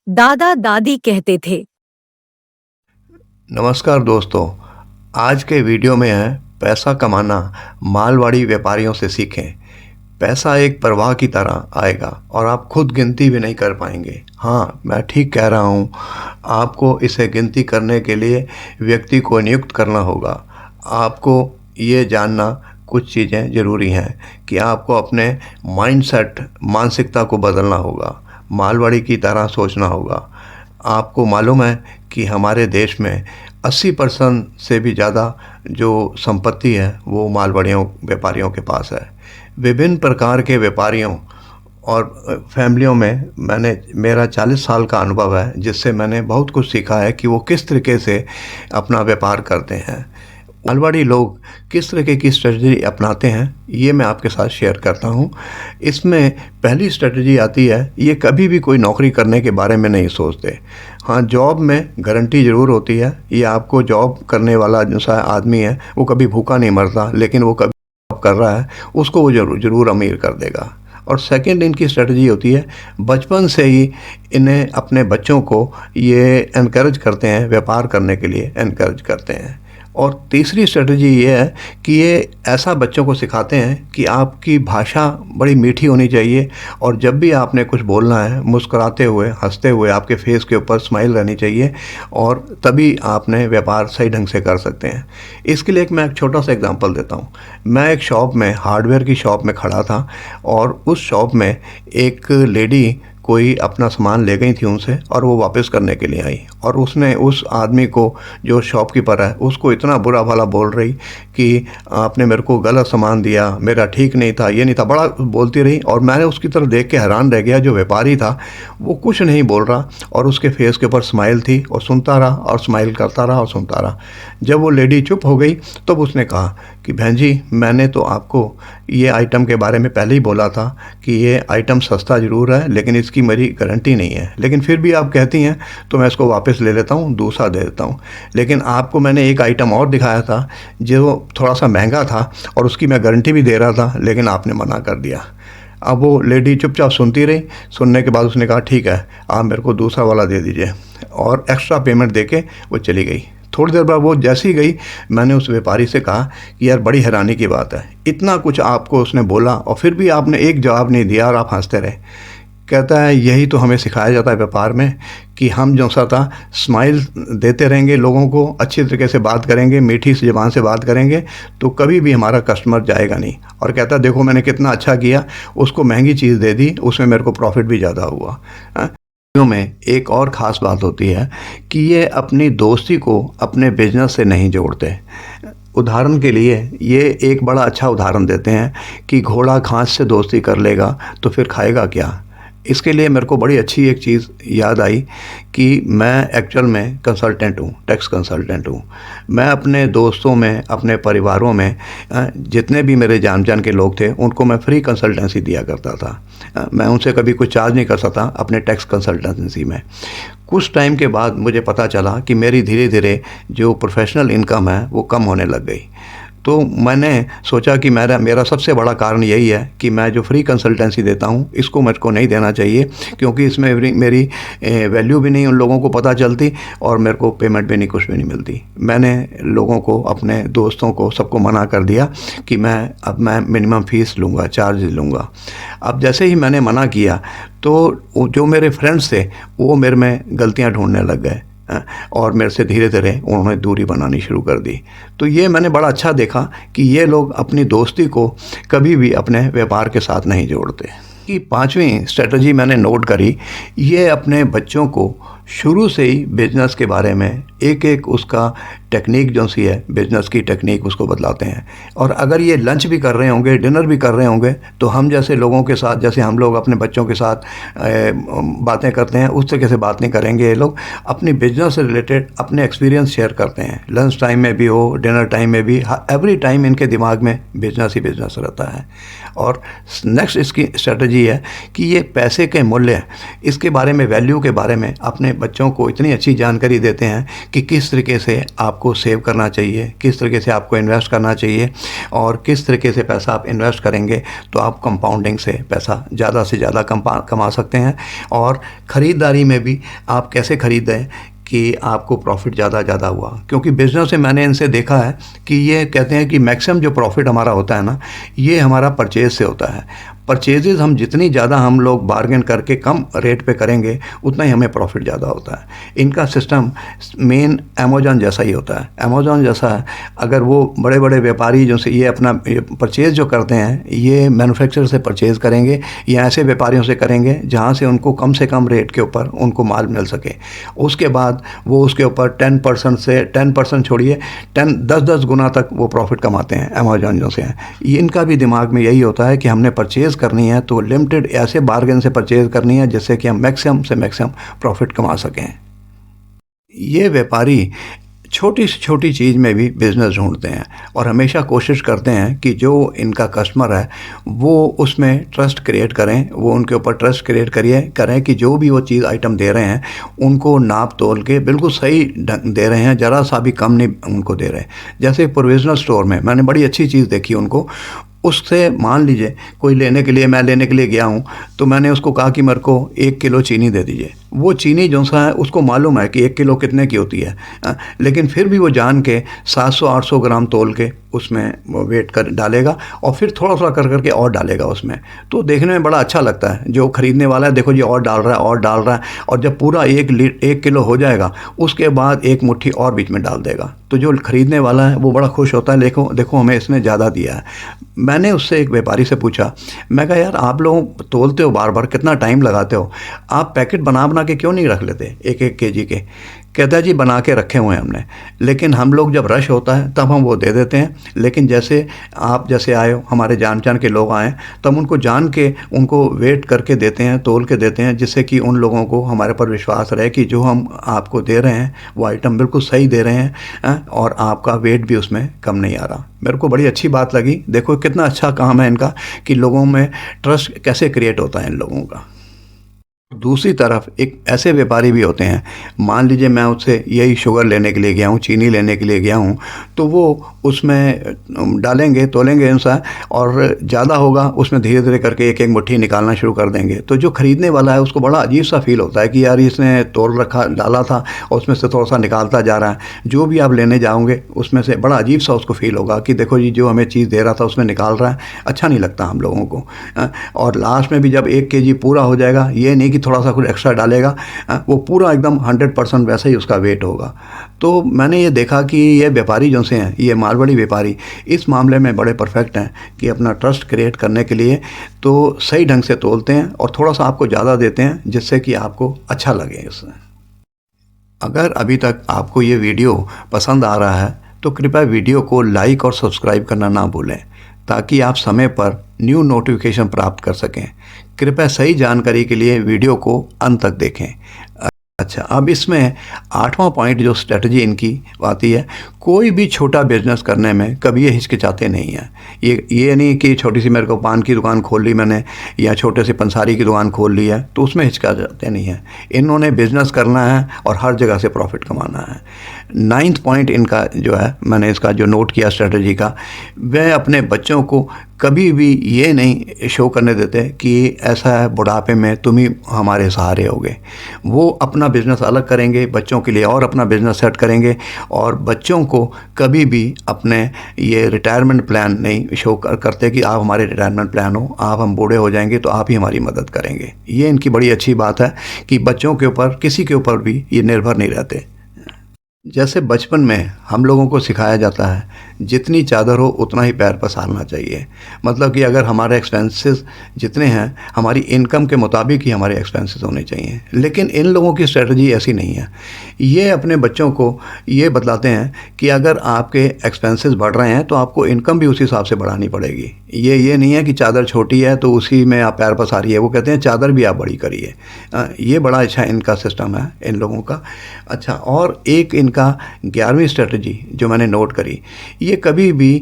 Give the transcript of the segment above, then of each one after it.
दादा दादी कहते थे। नमस्कार दोस्तों, आज के वीडियो में है पैसा कमाना मालवाड़ी व्यापारियों से सीखें। पैसा एक प्रवाह की तरह आएगा और आप खुद गिनती भी नहीं कर पाएंगे। हाँ, मैं ठीक कह रहा हूँ। आपको इसे गिनती करने के लिए व्यक्ति को नियुक्त करना होगा। आपको ये जानना कुछ चीज़ें ज़रूरी हैं कि आपको अपने माइंडसेट मानसिकता को बदलना होगा, मालवाड़ी की तरह सोचना होगा। आपको मालूम है कि हमारे देश में 80% से भी ज़्यादा जो संपत्ति है वो मालवाड़ियों व्यापारियों के पास है। विभिन्न प्रकार के व्यापारियों और फैमिलियों में मेरा 40 साल का अनुभव है, जिससे मैंने बहुत कुछ सीखा है कि वो किस तरीके से अपना व्यापार करते हैं। मालवाड़ी लोग किस तरीके की स्ट्रेटजी अपनाते हैं, ये मैं आपके साथ शेयर करता हूँ। इसमें पहली स्ट्रेटजी आती है, ये कभी भी कोई नौकरी करने के बारे में नहीं सोचते। हाँ, जॉब में गारंटी ज़रूर होती है। ये आपको जॉब करने वाला जो सा आदमी है वो कभी भूखा नहीं मरता, लेकिन वो कभी जॉब कर रहा है उसको वो ज़रूर अमीर कर देगा। और सेकंड इनकी स्ट्रेटजी होती है, बचपन से ही इन्हें अपने बच्चों को ये एनकरेज करते हैं, व्यापार करने के लिए एनकरेज करते हैं। और तीसरी स्ट्रेटजी ये है कि ये ऐसा बच्चों को सिखाते हैं कि आपकी भाषा बड़ी मीठी होनी चाहिए और जब भी आपने कुछ बोलना है मुस्कुराते हुए, हंसते हुए, आपके फेस के ऊपर स्माइल रहनी चाहिए और तभी आपने व्यापार सही ढंग से कर सकते हैं। इसके लिए मैं एक छोटा सा एग्जांपल देता हूँ। मैं एक शॉप में, हार्डवेयर की शॉप में खड़ा था और उस शॉप में एक लेडी कोई अपना सामान ले गई थी उनसे और वो वापस करने के लिए आई और उसने उस आदमी को, जो शॉपकीपर है, उसको इतना बुरा भला बोल रही कि आपने मेरे को गलत सामान दिया, मेरा ठीक नहीं था, ये नहीं था, बड़ा बोलती रही। और मैंने उसकी तरफ देख के हैरान रह गया। जो व्यापारी था वो कुछ नहीं बोल रहा और उसके फेस के ऊपर स्माइल थी और सुनता रहा और स्माइल करता रहा और सुनता रहा। जब वो लेडी चुप हो गई तब उसने कहा कि बहन जी, मैंने तो आपको ये आइटम के बारे में पहले ही बोला था कि ये आइटम सस्ता ज़रूर है लेकिन इसकी मेरी गारंटी नहीं है, लेकिन फिर भी आप कहती हैं तो मैं इसको वापस ले लेता हूँ, दूसरा दे देता हूँ। लेकिन आपको मैंने एक आइटम और दिखाया था जो थोड़ा सा महंगा था और उसकी मैं गारंटी भी दे रहा था, लेकिन आपने मना कर दिया। अब वो लेडी चुपचाप सुनती रही। सुनने के बाद उसने कहा ठीक है, आप मेरे को दूसरा वाला दे दीजिए, और एक्स्ट्रा पेमेंट दे के वो चली गई। थोड़ी देर बाद वो जैसी ही गई, मैंने उस व्यापारी से कहा कि यार बड़ी हैरानी की बात है, इतना कुछ आपको उसने बोला और फिर भी आपने एक जवाब नहीं दिया और आप हंसते रहे। कहता है यही तो हमें सिखाया जाता है व्यापार में कि हम जो सा था स्माइल देते रहेंगे, लोगों को अच्छी तरीके से बात करेंगे, मीठी सी ज़बान से बात करेंगे तो कभी भी हमारा कस्टमर जाएगा नहीं। और कहता है देखो मैंने कितना अच्छा किया, उसको महंगी चीज़ दे दी, उसमें मेरे को प्रॉफिट भी ज़्यादा हुआ। में एक और ख़ास बात होती है कि ये अपनी दोस्ती को अपने बिजनेस से नहीं जोड़ते। उदाहरण के लिए ये एक बड़ा अच्छा उदाहरण देते हैं कि घोड़ा घास से दोस्ती कर लेगा तो फिर खाएगा क्या। इसके लिए मेरे को बड़ी अच्छी एक चीज़ याद आई कि मैं एक्चुअल में कंसल्टेंट हूँ, टैक्स कंसल्टेंट हूँ। मैं अपने दोस्तों में, अपने परिवारों में जितने भी मेरे जान के लोग थे उनको मैं फ्री कंसल्टेंसी दिया करता था। मैं उनसे कभी कुछ चार्ज नहीं कर सकता अपने टैक्स कंसल्टेंसी में। कुछ टाइम के बाद मुझे पता चला कि मेरी धीरे धीरे जो प्रोफेशनल इनकम है वो कम होने लग गई। तो मैंने सोचा कि मेरा सबसे बड़ा कारण यही है कि मैं जो फ्री कंसल्टेंसी देता हूँ इसको मुझको नहीं देना चाहिए, क्योंकि इसमें मेरी वैल्यू भी नहीं उन लोगों को पता चलती और मेरे को पेमेंट भी नहीं, कुछ भी नहीं मिलती। मैंने लोगों को, अपने दोस्तों को, सबको मना कर दिया कि मैं मिनिमम फ़ीस लूँगा, चार्ज लूँगा। अब जैसे ही मैंने मना किया तो जो मेरे फ्रेंड्स थे वो मेरे में गलतियाँ ढूंढने लग गए और मेरे से धीरे धीरे उन्होंने दूरी बनानी शुरू कर दी। तो ये मैंने बड़ा अच्छा देखा कि ये लोग अपनी दोस्ती को कभी भी अपने व्यापार के साथ नहीं जोड़ते। कि पांचवी स्ट्रेटजी मैंने नोट करी, ये अपने बच्चों को शुरू से ही बिजनेस के बारे में एक एक उसका टेक्निक जो सी है, बिजनेस की टेक्निक, उसको बतलाते हैं। और अगर ये लंच भी कर रहे होंगे, डिनर भी कर रहे होंगे, तो हम जैसे लोगों के साथ, जैसे हम लोग अपने बच्चों के साथ बातें करते हैं उस तरीके से बात नहीं करेंगे। ये लोग अपनी बिजनेस से रिलेटेड अपने एक्सपीरियंस शेयर करते हैं, लंच टाइम में भी हो, डिनर टाइम में भी, एवरी टाइम इनके दिमाग में बिजनेस ही बिजनेस रहता है। और नेक्स्ट इसकी स्ट्रेटजी है कि ये पैसे के मूल्य, इसके बारे में, वैल्यू के बारे में अपने बच्चों को इतनी अच्छी जानकारी देते हैं कि किस तरीके से आपको सेव करना चाहिए, किस तरीके से आपको इन्वेस्ट करना चाहिए, और किस तरीके से पैसा आप इन्वेस्ट करेंगे तो आप कंपाउंडिंग से पैसा ज़्यादा से ज़्यादा कमा सकते हैं। और ख़रीदारी में भी आप कैसे ख़रीदें कि आपको प्रॉफिट ज़्यादा हुआ, क्योंकि बिज़नेस में मैंने इनसे देखा है कि ये कहते हैं कि मैक्सिमम जो प्रॉफिट हमारा होता है ना, ये हमारा परचेज़ से होता है। परचेजेस हम जितनी ज़्यादा हम लोग बार्गेन करके कम रेट पे करेंगे उतना ही हमें प्रॉफिट ज़्यादा होता है। इनका सिस्टम मेन अमेज़ॉन जैसा ही होता है। अमेज़ॉन जैसा है, अगर वो बड़े बड़े व्यापारी जो से ये अपना परचेज़ जो करते हैं, ये मैन्युफैक्चरर से परचेज़ करेंगे या ऐसे व्यापारियों से करेंगे जहाँ से उनको कम रेट के ऊपर उनको माल मिल सके। उसके बाद वो उसके ऊपर 10% से 10% छोड़िए 10 गुना तक वो प्रॉफिट कमाते हैं अमेज़ॉन जो से हैं। इनका भी दिमाग में यही होता है कि हमने परचेज़ करनी है तो लिमिटेड ऐसे बार्गेन से परचेज़ करनी है जिससे कि हम मैक्सिमम से मैक्सिमम प्रॉफिट कमा सकें। ये व्यापारी छोटी से छोटी चीज़ में भी बिज़नेस ढूंढते हैं और हमेशा कोशिश करते हैं कि जो इनका कस्टमर है वो उसमें ट्रस्ट क्रिएट करें, वो उनके ऊपर ट्रस्ट क्रिएट करें कि जो भी वो चीज़ आइटम दे रहे हैं उनको नाप तोल के बिल्कुल सही दे रहे हैं, ज़रा सा भी कम नहीं उनको दे रहे हैं। जैसे प्रोविजनल स्टोर में मैंने बड़ी अच्छी चीज़ देखी उनको, उससे मान लीजिए कोई मैं लेने के लिए गया हूँ तो मैंने उसको कहा कि मेरे को 1 किलो चीनी दे दीजिए। वो चीनी जो सा है उसको मालूम है कि 1 किलो कितने की होती है, लेकिन फिर भी वो जान के 700-800 ग्राम तोल के उसमें वेट कर डालेगा और फिर थोड़ा करके और डालेगा उसमें। तो देखने में बड़ा अच्छा लगता है। जो ख़रीदने वाला है देखो जी और डाल रहा है और जब पूरा 1 किलो हो जाएगा उसके बाद 1 मुट्ठी और बीच में डाल देगा। तो जो ख़रीदने वाला है वो बड़ा खुश होता है, देखो हमें इसने ज़्यादा दिया है। मैंने उससे एक व्यापारी से पूछा, मैं कहा यार आप लोग तोलते हो बार कितना टाइम लगाते हो, आप पैकेट बना के क्यों नहीं रख लेते 1-1 केजी के? कहता है जी बना के रखे हुए हैं हमने, लेकिन हम लोग जब रश होता है तब हम वो दे देते हैं। लेकिन जैसे आप जैसे आए हो, हमारे जान के लोग आए, तब उनको जान के उनको वेट करके देते हैं, तोल के देते हैं, जिससे कि उन लोगों को हमारे पर विश्वास रहे कि जो हम आपको दे रहे हैं वो आइटम बिल्कुल सही दे रहे हैं और आपका वेट भी उसमें कम नहीं आ रहा। मेरे को बड़ी अच्छी बात लगी। देखो कितना अच्छा काम है इनका कि लोगों में ट्रस्ट कैसे क्रिएट होता है इन लोगों का। दूसरी तरफ एक ऐसे व्यापारी भी होते हैं, मान लीजिए मैं उससे यही शुगर लेने के लिए गया हूँ, चीनी लेने के लिए गया हूँ, तो वो उसमें डालेंगे तोलेंगे इंसान और ज़्यादा होगा उसमें धीरे करके 1-1 मुट्ठी निकालना शुरू कर देंगे। तो जो ख़रीदने वाला है उसको बड़ा अजीब सा फील होता है कि यार इसने तोल रखा डाला था और उसमें से थोड़ा सा निकालता जा रहा है। जो भी आप लेने जाओगे उसमें से बड़ा अजीब सा उसको फील होगा कि देखो जी जो हमें चीज़ दे रहा था उसमें निकाल रहा है, अच्छा नहीं लगता हम लोगों को। और लास्ट में भी जब 1 केजी पूरा हो जाएगा, ये नहीं कि थोड़ा सा कुछ एक्स्ट्रा डालेगा, वो पूरा एकदम 100% वैसा ही उसका वेट होगा। तो मैंने ये देखा कि ये व्यापारी जो से हैं, ये मारवाड़ी व्यापारी इस मामले में बड़े परफेक्ट हैं कि अपना ट्रस्ट क्रिएट करने के लिए तो सही ढंग से तोलते हैं और थोड़ा सा आपको ज़्यादा देते हैं जिससे कि आपको अच्छा लगे इससे। अगर अभी तक आपको ये वीडियो पसंद आ रहा है तो कृपया वीडियो को लाइक और सब्सक्राइब करना ना भूलें ताकि आप समय पर न्यू नोटिफिकेशन प्राप्त कर सकें। कृपया सही जानकारी के लिए वीडियो को अंत तक देखें। अच्छा, अब इसमें 8वां पॉइंट जो स्ट्रेटजी इनकी आती है, कोई भी छोटा बिजनेस करने में कभी ये हिचकिचाते नहीं हैं। ये नहीं कि छोटी सी मेरे को पान की दुकान खोल ली मैंने या छोटे से पंसारी की दुकान खोल ली है तो उसमें हिचकिचाते नहीं हैं। इन्होंने बिज़नेस करना है और हर जगह से प्रॉफिट कमाना है। 9th पॉइंट इनका जो है, मैंने इसका जो नोट किया स्ट्रेटजी का, वह अपने बच्चों को कभी भी ये नहीं शो करने देते कि ऐसा है बुढ़ापे में तुम ही हमारे सहारे होगे। वो अपना बिज़नेस अलग करेंगे, बच्चों के लिए और अपना बिज़नेस सेट करेंगे और बच्चों को कभी भी अपने ये रिटायरमेंट प्लान नहीं शो करते कि आप हमारे रिटायरमेंट प्लान हो, आप हम बूढ़े हो जाएंगे तो आप ही हमारी मदद करेंगे। ये इनकी बड़ी अच्छी बात है कि बच्चों के ऊपर किसी के ऊपर भी ये निर्भर नहीं रहते। जैसे बचपन में हम लोगों को सिखाया जाता है जितनी चादर हो उतना ही पैर पसारना चाहिए, मतलब कि अगर हमारे एक्सपेंसेस जितने हैं हमारी इनकम के मुताबिक ही हमारे एक्सपेंसेस होने चाहिए। लेकिन इन लोगों की स्ट्रेटजी ऐसी नहीं है। ये अपने बच्चों को ये बतलाते हैं कि अगर आपके एक्सपेंसेस बढ़ रहे हैं तो आपको इनकम भी उसी हिसाब से बढ़ानी पड़ेगी। ये नहीं है कि चादर छोटी है तो उसी में आप पैर पसारिए, वो कहते हैं चादर भी आप बड़ी करिए। ये बड़ा अच्छा इनका सिस्टम है इन लोगों का। अच्छा, और एक इनका 11वीं स्ट्रेटजी जो मैंने नोट करी, ये कभी भी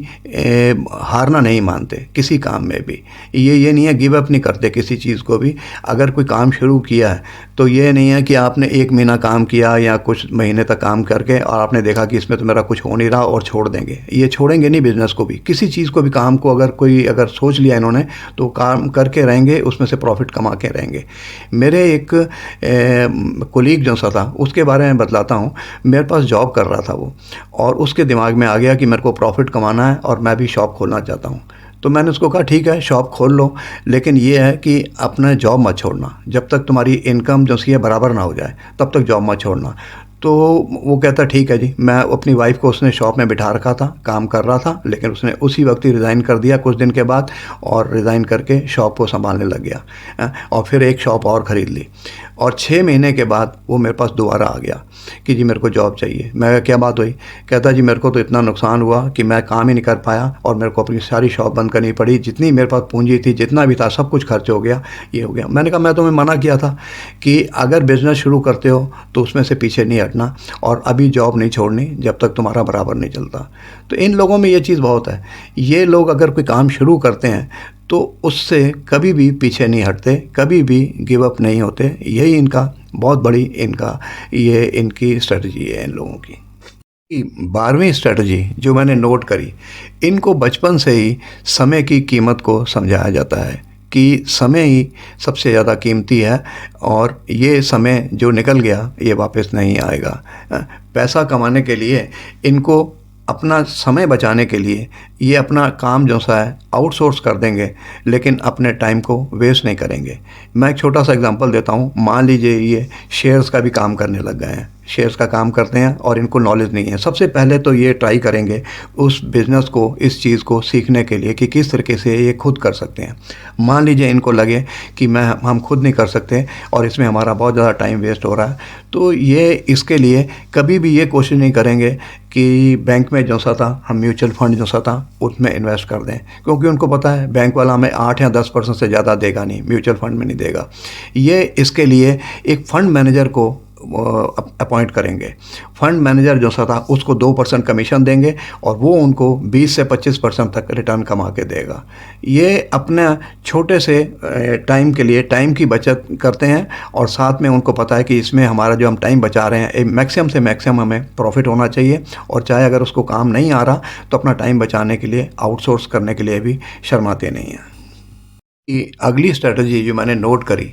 हारना नहीं मानते किसी काम में भी। ये नहीं है, गिव अप नहीं करते किसी चीज़ को भी। अगर कोई काम शुरू किया है तो ये नहीं है कि आपने 1 महीना काम किया या कुछ महीने तक काम करके और आपने देखा कि इसमें तो मेरा कुछ हो नहीं रहा और छोड़ देंगे। ये छोड़ेंगे नहीं बिज़नेस को भी, किसी चीज़ को भी, काम को अगर सोच लिया इन्होंने तो काम करके रहेंगे, उसमें से प्रॉफिट कमा के रहेंगे। मेरे एक कोलीग जो सा था उसके बारे में बतलाता हूँ। मेरे पास जॉब कर रहा था वो, और उसके दिमाग में आ गया कि मेरे को प्रॉफिट कमाना है और मैं भी शॉप खोलना चाहता हूँ। तो मैंने उसको कहा ठीक है शॉप खोल लो, लेकिन ये है कि अपना जॉब मत छोड़ना, जब तक तुम्हारी इनकम जो सी है बराबर ना हो जाए तब तक जॉब मत छोड़ना। तो वो कहता ठीक है जी। मैं अपनी वाइफ को उसने शॉप में बिठा रखा था, काम कर रहा था, लेकिन उसने उसी वक्त ही रिज़ाइन कर दिया कुछ दिन के बाद, और रिज़ाइन करके शॉप को संभालने लग गया। और फिर एक शॉप और ख़रीद ली, और 6 महीने के बाद वो मेरे पास दोबारा आ गया कि जी मेरे को जॉब चाहिए। मैं कहा क्या बात हुई? कहता जी मेरे को तो इतना नुकसान हुआ कि मैं काम ही नहीं कर पाया और मेरे को अपनी सारी शॉप बंद करनी पड़ी, जितनी मेरे पास पूंजी थी, जितना भी था सब कुछ खर्च हो गया, ये हो गया। मैंने कहा मैं तुम्हें मना किया था कि अगर बिज़नेस शुरू करते हो तो उसमें से पीछे नहीं हटना, और अभी जॉब नहीं छोड़नी जब तक तुम्हारा बराबर नहीं चलता। तो इन लोगों में ये चीज़ बहुत है, ये लोग अगर कोई काम शुरू करते हैं तो उससे कभी भी पीछे नहीं हटते, कभी भी गिव अप नहीं होते। यही इनका बहुत बड़ी इनकी स्ट्रेटजी है इन लोगों की। 12वीं स्ट्रेटजी जो मैंने नोट करी, इनको बचपन से ही समय की कीमत को समझाया जाता है कि समय ही सबसे ज़्यादा कीमती है, और ये समय जो निकल गया ये वापस नहीं आएगा। पैसा कमाने के लिए इनको अपना समय बचाने के लिए ये अपना काम जो सा है आउटसोर्स कर देंगे, लेकिन अपने टाइम को वेस्ट नहीं करेंगे। मैं एक छोटा सा एग्जांपल देता हूँ। मान लीजिए ये शेयर्स का भी काम करने लग गए हैं, शेयर्स का काम करते हैं और इनको नॉलेज नहीं है। सबसे पहले तो ये ट्राई करेंगे उस बिज़नेस को, इस चीज़ को सीखने के लिए कि किस तरीके से ये खुद कर सकते हैं। मान लीजिए इनको लगे कि हम खुद नहीं कर सकते और इसमें हमारा बहुत ज़्यादा टाइम वेस्ट हो रहा है, तो ये इसके लिए कभी भी ये कोशिश नहीं करेंगे कि बैंक में जो सा था, हम म्यूचुअल फंड जो सा था उसमें इन्वेस्ट कर दें, क्योंकि उनको पता है बैंक वाला हमें 8 या 10% से ज़्यादा देगा नहीं, म्यूचुअल फंड में नहीं देगा। ये इसके लिए एक फ़ंड मैनेजर को अपॉइंट करेंगे। फंड मैनेजर जो सा था उसको 2% कमीशन देंगे और वो उनको 20 से 25% तक रिटर्न कमा के देगा। ये अपने छोटे से टाइम के लिए टाइम की बचत करते हैं, और साथ में उनको पता है कि इसमें हमारा जो हम टाइम बचा रहे हैं मैक्सिमम से मैक्सिमम हमें प्रॉफिट होना चाहिए, और चाहे अगर उसको काम नहीं आ रहा तो अपना टाइम बचाने के लिए आउटसोर्स करने के लिए भी शर्माते नहीं हैं। अगली स्ट्रेटजी जो मैंने नोट करी,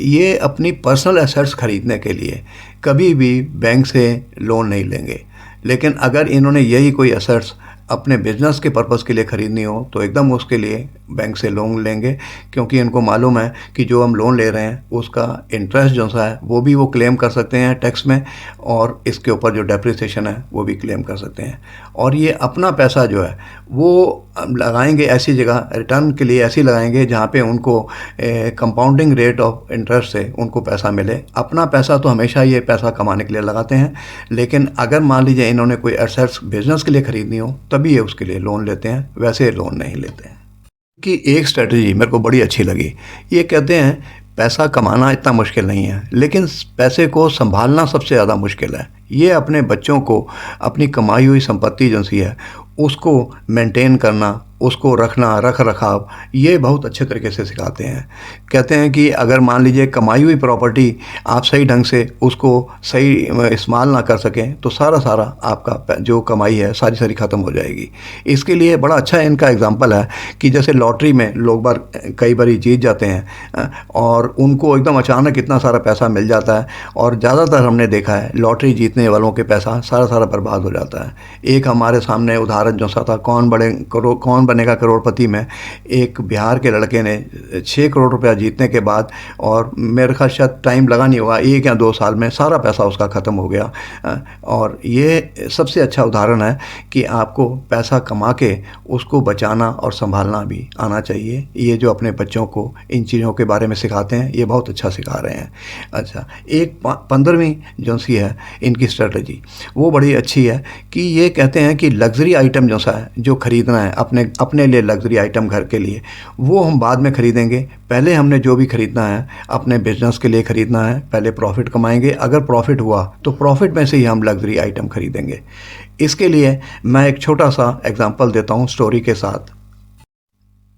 ये अपनी पर्सनल एसेट्स खरीदने के लिए कभी भी बैंक से लोन नहीं लेंगे। लेकिन अगर इन्होंने यही कोई एसेट्स अपने बिजनेस के पर्पस के लिए ख़रीदनी हो तो एकदम उसके लिए बैंक से लोन लेंगे, क्योंकि इनको मालूम है कि जो हम लोन ले रहे हैं उसका इंटरेस्ट जो सा है वो भी वो क्लेम कर सकते हैं टैक्स में, और इसके ऊपर जो डेप्रिसिएशन है वो भी क्लेम कर सकते हैं। और ये अपना पैसा जो है वो लगाएंगे ऐसी जगह, रिटर्न के लिए ऐसी लगाएंगे जहाँ पे उनको कंपाउंडिंग रेट ऑफ इंटरेस्ट से उनको पैसा मिले। अपना पैसा तो हमेशा ये पैसा कमाने के लिए लगाते हैं, लेकिन अगर मान लीजिए इन्होंने कोई एसेट्स बिजनेस के लिए ख़रीदनी हो तभी ये उसके लिए लोन लेते हैं, वैसे लोन नहीं लेते हैं। कि एक स्ट्रेटजी मेरे को बड़ी अच्छी लगी। ये कहते हैं पैसा कमाना इतना मुश्किल नहीं है, लेकिन पैसे को संभालना सबसे ज़्यादा मुश्किल है। ये अपने बच्चों को अपनी कमाई हुई संपत्ति जो सी है उसको मेंटेन करना, उसको रखना, रख रखाव, ये बहुत अच्छे तरीके से सिखाते हैं। कहते हैं कि अगर मान लीजिए कमाई हुई प्रॉपर्टी आप सही ढंग से उसको सही इस्तेमाल ना कर सकें तो सारा आपका जो कमाई है सारी ख़त्म हो जाएगी। इसके लिए बड़ा अच्छा इनका एग्जांपल है कि जैसे लॉटरी में लोग कई बार जीत जाते हैं और उनको एकदम अचानक इतना सारा पैसा मिल जाता है, और ज़्यादातर हमने देखा है लॉटरी जीतने वालों के पैसा सारा बर्बाद हो जाता है। एक हमारे सामने उदाहरण जो सा था कौन बनेगा करोड़पति में, एक बिहार के लड़के ने 6 करोड़ रुपया जीतने के बाद, और मेरे ख्याल शायद टाइम लगा नहीं होगा, 1 या 2 साल में सारा पैसा उसका ख़त्म हो गया। और ये सबसे अच्छा उदाहरण है कि आपको पैसा कमा के उसको बचाना और संभालना भी आना चाहिए। ये जो अपने बच्चों को इन चीज़ों के बारे में सिखाते हैं ये बहुत अच्छा सिखा रहे हैं। अच्छा, एक 15वीं जो सी है इनकी स्ट्रेटजी वो बड़ी अच्छी है कि ये कहते हैं कि लग्जरी आइटम जो सा है जो ख़रीदना है अपने अपने लिए लग्जरी आइटम घर के लिए, वो हम बाद में ख़रीदेंगे। पहले हमने जो भी ख़रीदना है अपने बिजनेस के लिए ख़रीदना है, पहले प्रॉफिट कमाएंगे, अगर प्रॉफिट हुआ तो प्रॉफिट में से ही हम लग्जरी आइटम ख़रीदेंगे। इसके लिए मैं एक छोटा सा एग्जांपल देता हूँ स्टोरी के साथ।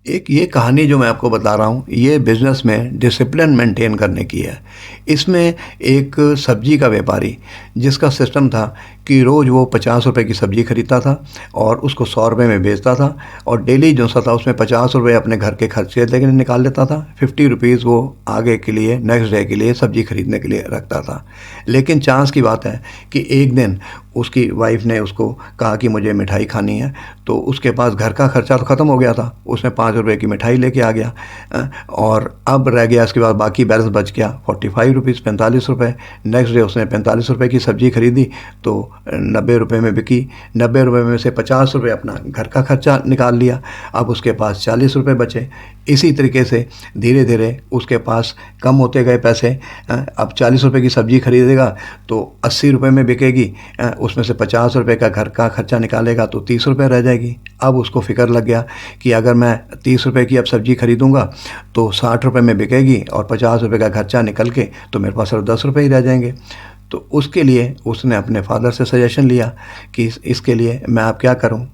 एक ये कहानी जो मैं आपको बता रहा हूँ ये बिज़नेस में डिसिप्लिन मेंटेन करने की है। इसमें एक सब्जी का व्यापारी जिसका सिस्टम था कि रोज़ वो 50 रुपए की सब्ज़ी ख़रीदता था और उसको 100 रुपये में बेचता था, और डेली जो सा था उसमें 50 रुपये अपने घर के खर्चे लेके निकाल लेता था। 50 रुपीज़ वो आगे के लिए नेक्स्ट डे के लिए सब्ज़ी ख़रीदने के लिए रखता था। लेकिन चांस की बात है कि एक दिन उसकी वाइफ ने उसको कहा कि मुझे मिठाई खानी है, तो उसके पास घर का खर्चा तो ख़त्म हो गया था, उसने 5 रुपये की मिठाई लेके आ गया और अब रह गया इसके बाद बाकी बैलेंस बच गया 45 रुपीज़, 45 रुपये। नेक्स्ट डे उसने 45 रुपये की सब्ज़ी खरीदी तो 90 रुपये में बिकी। 90 रुपये में से 50 रुपये अपना घर का खर्चा निकाल लिया, अब उसके पास 40 रुपये बचे। इसी तरीके से धीरे धीरे उसके पास कम होते गए पैसे। अब 40 रुपये की सब्ज़ी खरीदेगा तो 80 रुपये में बिकेगी, उसमें से 50 रुपये का घर का खर्चा निकालेगा तो 30 रुपये रह जाएगी। अब उसको फ़िक्र लग गया कि अगर मैं 30 रुपये की अब सब्ज़ी खरीदूंगा तो 60 रुपये में बिकेगी और 50 रुपये का खर्चा निकल के तो मेरे पास सिर्फ 10 रुपये ही रह जाएंगे। तो उसके लिए उसने अपने फादर से सजेशन लिया कि इसके लिए मैं अब क्या करूं।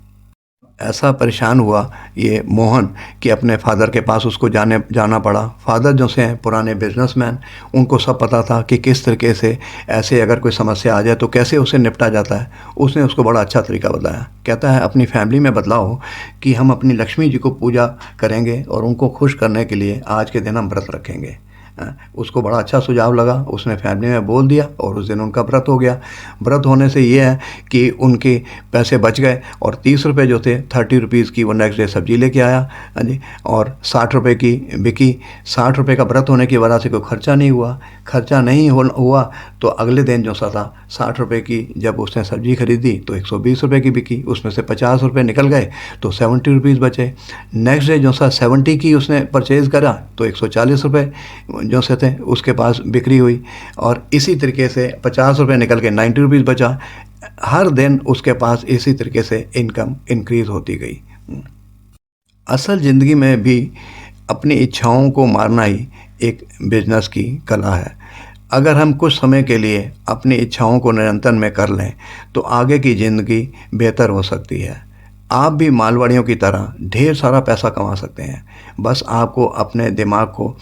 ऐसा परेशान हुआ ये मोहन कि अपने फादर के पास उसको जाना पड़ा। फादर जो से हैं पुराने बिजनेसमैन, उनको सब पता था कि किस तरीके से ऐसे अगर कोई समस्या आ जाए तो कैसे उसे निपटा जाता है। उसने उसको बड़ा अच्छा तरीका बताया। कहता है अपनी फैमिली में बदलाव कि हम अपनी लक्ष्मी जी को पूजा करेंगे और उनको खुश करने के लिए आज के दिन हम व्रत रखेंगे। उसको बड़ा अच्छा सुझाव लगा, उसने फैमिली में बोल दिया और उस दिन उनका व्रत हो गया। व्रत होने से ये है कि उनके पैसे बच गए और 30 रुपये जो थे 30 रुपीज़ की वो नेक्स्ट डे सब्ज़ी लेके आया। हाँ जी, और 60 रुपये की बिकी। 60 रुपये का व्रत होने की वजह से कोई खर्चा नहीं हुआ। खर्चा नहीं हुआ तो अगले दिन जो सा था 60 रुपये की जब उसने सब्ज़ी खरीदी तो 120 रुपये की बिकी, उसमें से 50 रुपये निकल गए तो 70 रुपीज़ बचे। नेक्स्ट डे जो सा 70 की उसने परचेज़ करा तो 140 रुपये जो से थे उसके पास बिक्री हुई, और इसी तरीके से 50 रुपये निकल के 90 रुपीज़ बचा। हर दिन उसके पास इसी तरीके से इनकम इंक्रीज़ होती गई। असल ज़िंदगी में भी अपनी इच्छाओं को मारना ही एक बिजनेस की कला है। अगर हम कुछ समय के लिए अपनी इच्छाओं को निरंतर में कर लें तो आगे की ज़िंदगी बेहतर हो सकती है। आप भी मालवाड़ियों की तरह ढेर सारा पैसा कमा सकते हैं। बस आपको अपने दिमाग को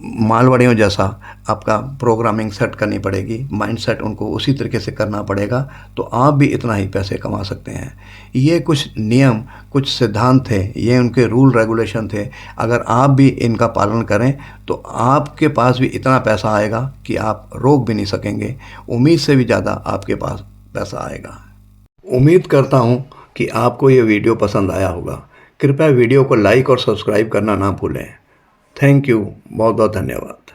मालवाड़ियों जैसा आपका प्रोग्रामिंग सेट करनी पड़ेगी, माइंडसेट उनको उसी तरीके से करना पड़ेगा, तो आप भी इतना ही पैसे कमा सकते हैं। ये कुछ नियम, कुछ सिद्धांत थे, ये उनके रूल रेगुलेशन थे। अगर आप भी इनका पालन करें तो आपके पास भी इतना पैसा आएगा कि आप रोक भी नहीं सकेंगे। उम्मीद से भी ज़्यादा आपके पास पैसा आएगा। उम्मीद करता हूँ कि आपको ये वीडियो पसंद आया होगा। कृपया वीडियो को लाइक और सब्सक्राइब करना ना भूलें। थैंक यू, बहुत बहुत धन्यवाद।